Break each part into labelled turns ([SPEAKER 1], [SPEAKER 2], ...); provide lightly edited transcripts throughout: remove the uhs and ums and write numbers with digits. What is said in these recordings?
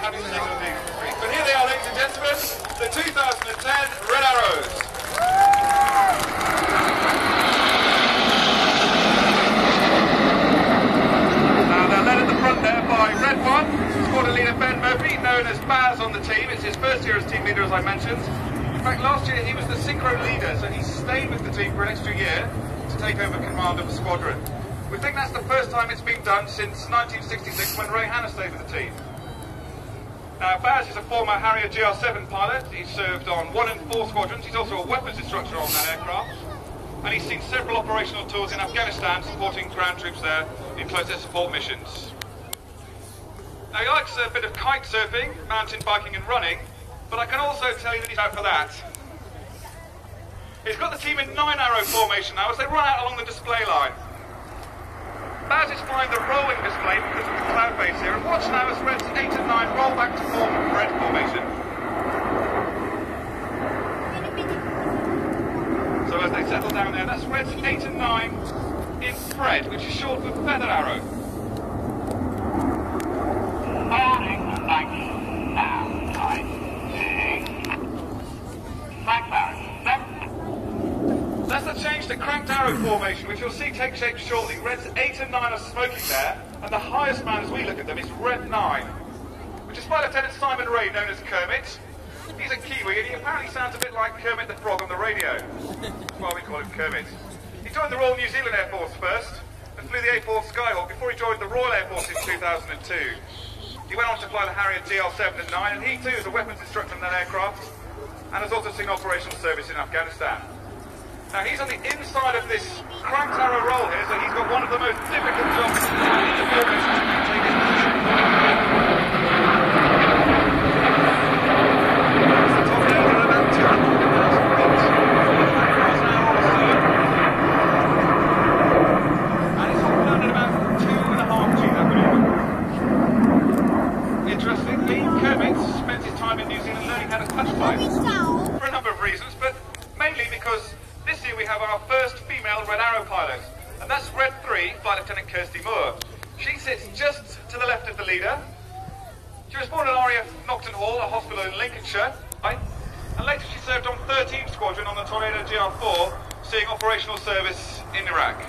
[SPEAKER 1] how do you signal these streets? But here they are, ladies and gentlemen, the 2010 Red Arrows. Now they're led at the front there by Red 1, squadron leader Ben Murphy, known as Baz on the team. It's his first year as team leader, as I mentioned. In fact, last year he was the synchro leader, so he stayed with the team for an extra year to take over command of the squadron. We think that's the first time it's been done since 1966 when Ray Hanna stayed with the team. Now, Baz is a former Harrier GR7 pilot. He's served on 1 and 4 squadrons. He's also a weapons instructor on that aircraft. And he's seen several operational tours in Afghanistan supporting ground troops there in close air support missions. Now, he likes a bit of kite surfing, mountain biking and running, but I can also tell you that he's out for that. He's got the team in 9-arrow formation now as they run out along the display line. Baz is flying the rolling display because of the cloud base here, and watch now as Reds 8 and 9 roll back to form red formation. So as they settle down there, that's Reds 8 and 9 in Fred, which is short for feather arrow. That's the change to cranked arrow formation, which you'll see take shape shortly. Reds 8 and 9 are smoking there, and the highest man as we look at them is Red 9, which is Flight Lieutenant Simon Ray, known as Kermit. He's a Kiwi, and he apparently sounds a bit like Kermit the Frog on the radio. That's why we call him Kermit. He joined the Royal New Zealand Air Force first, and flew the A4 Skyhawk before he joined the Royal Air Force in 2002. He went on to fly the Harrier GL7 and 9, and he too is a weapons instructor on that aircraft, and has also seen operational service in Afghanistan. Now he's on the inside of this cranked arrow roll here, so he's got one of the most difficult jobs in the formation to maintain his position. That's the top end at about 200,000 miles an hour or so. And it's all done at about 2.5 G, that maneuver. Interestingly, Kermit spent his time in New Zealand learning how to touch flight for a number of reasons, but mainly because this year we have our first female Red Arrow pilot, and that's Red 3, Flight Lieutenant Kirsty Moore. She sits just to the left of the leader. She was born at RAF Nocton Hall, a hospital in Lincolnshire, and later she served on 13th Squadron on the Tornado GR4, seeing operational service in Iraq.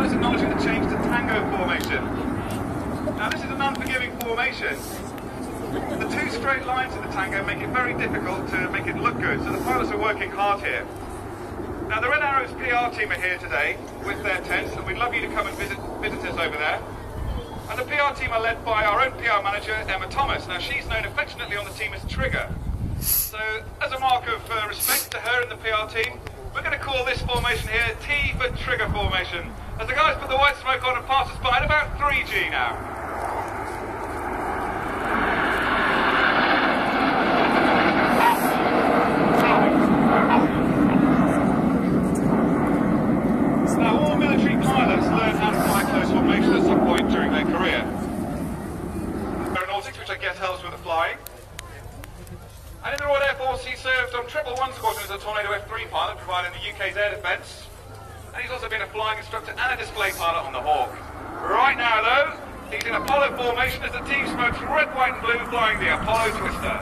[SPEAKER 1] Acknowledging the change to tango formation. Now this is an unforgiving formation. The two straight lines of the tango make it very difficult to make it look good, so the pilots are working hard here. Now the Red Arrows PR team are here today with their tents, and we'd love you to come and visit us over there. And the PR team are led by our own PR manager, Emma Thomas. Now she's known affectionately on the team as Trigger. So as a mark of respect to her and the PR team, we're going to call this formation here T for Trigger Formation, as the guys put the white smoke on and pass us by at about 3G now. Now all military pilots learn how to fly close formation at some point during their career. Aeronautics, which I guess helps with the flying. And in the Royal Air Force, he served on 111 Squadron as a Tornado F3 pilot, providing the UK's air defence. And he's also been a flying instructor and a display pilot on the Hawk. Right now, though, he's in Apollo formation as the team smokes red, white and blue, flying the Apollo Twister.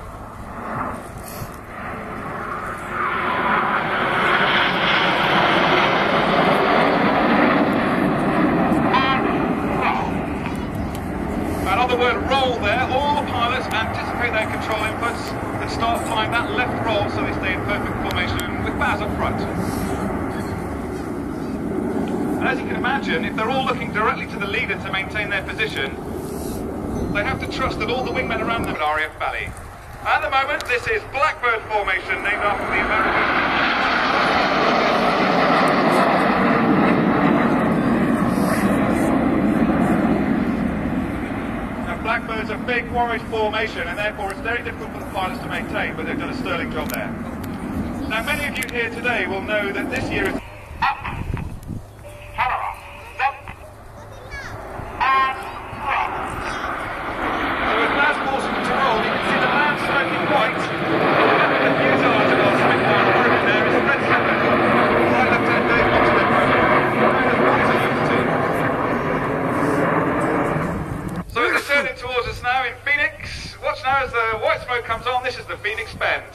[SPEAKER 1] And on the word roll there, all the pilots anticipate their control inputs and start flying that left roll so they stay in perfect formation with Baz up front. And as you can imagine, if they're all looking directly to the leader to maintain their position, they have to trust that all the wingmen around them are RAF Valley. At the moment, this is Blackbird formation, named after the American. Blackbirds are big Warriors formation, and therefore it's very difficult for the pilots to maintain, but they've done a sterling job there. Now many of you here today will know that this year is turning towards us now in Phoenix. Watch now as the white smoke comes on. This is the Phoenix Bend.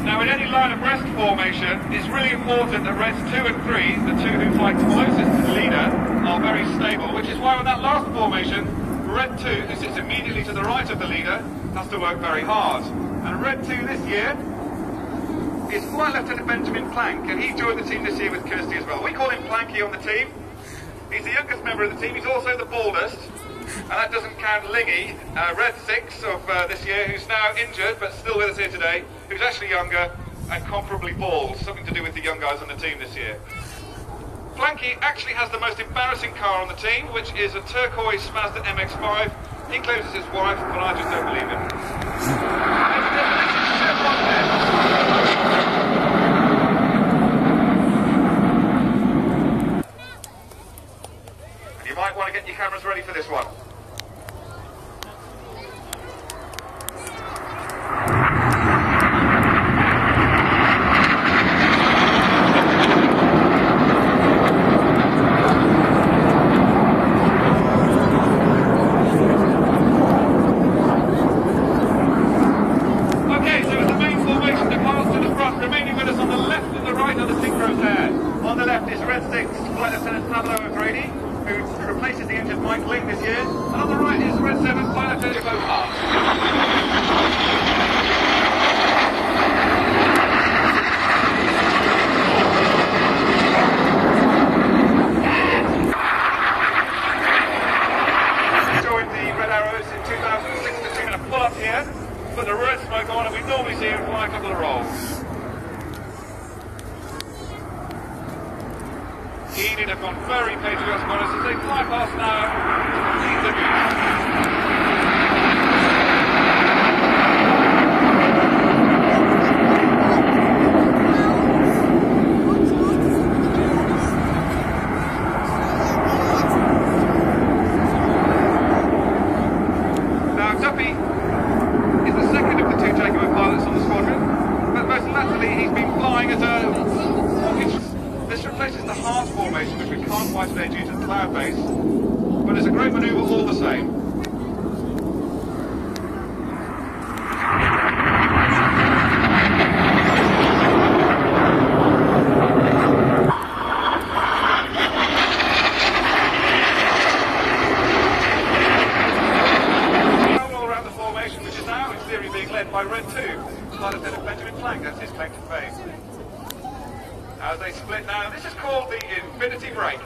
[SPEAKER 1] Now in any line abreast formation, it's really important that reds 2 and 3, the two who fight closest to the leader, are very stable, which is why with that last formation, red 2, who sits immediately to the right of the leader, has to work very hard. And red 2 this year is Flight Lieutenant Benjamin Plank, and he joined the team this year with Kirsty as well. We call him Planky on the team. He's the youngest member of the team, he's also the baldest, and that doesn't count Lingy, red 6 of this year, who's now injured but still with us here today, who's actually younger and comparably bald, something to do with the young guys on the team this year. Planky actually has the most embarrassing car on the team, which is a turquoise Mazda MX-5. He claims it's his wife, but I just don't believe him. You might want to get your cameras ready for this one. Enid have gone very patriotic on us as they fly past now. Now Duffy is the second of the two takeaway pilots on the squadron, but most latterly he's been flying as a... This replaces the hard formation, which we can't fly today due to the cloud base, but it's a great manoeuvre all the same. All around the formation, which is now in theory being led by Red 2, Flight Lieutenant Benjamin Plank, that's his claim to fame. As they split now, this is called the infinity break.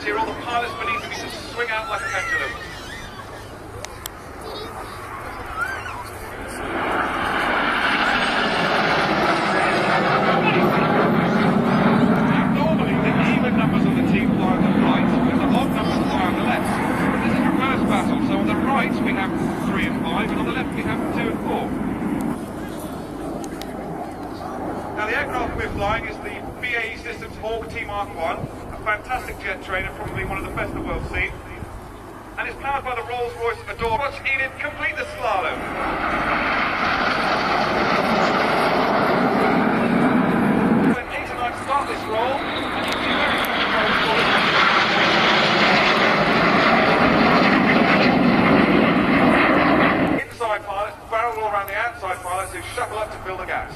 [SPEAKER 1] Here, all the pilots beneath him need to swing out like a pendulum. Normally, the even numbers on the team fly on the right, and the odd numbers fly on the left. But this is a reverse battle, so on the right we have 3 and 5, and on the left we have 2 and 4. Now, the aircraft we're flying is the BAE Systems Hawk T Mark 1. Fantastic jet trainer, probably one of the best the world's seen, and it's powered by the Rolls-Royce Adore. Watch Enid complete the slalom. 8 and 9 start this roll, and you see very inside pilots barrel roll around the outside pilots who shuffle up to fill the gas.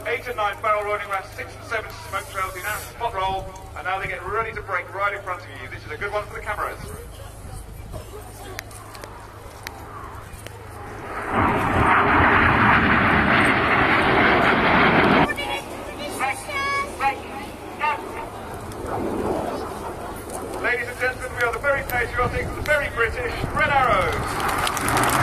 [SPEAKER 1] 8 and 9 barrel rolling around 6 and 7 smoke trails in out spot roll, and now they get ready to break right in front of you. This is a good one for the cameras. Ladies and gentlemen, we are the very patriotic, the very British Red Arrows.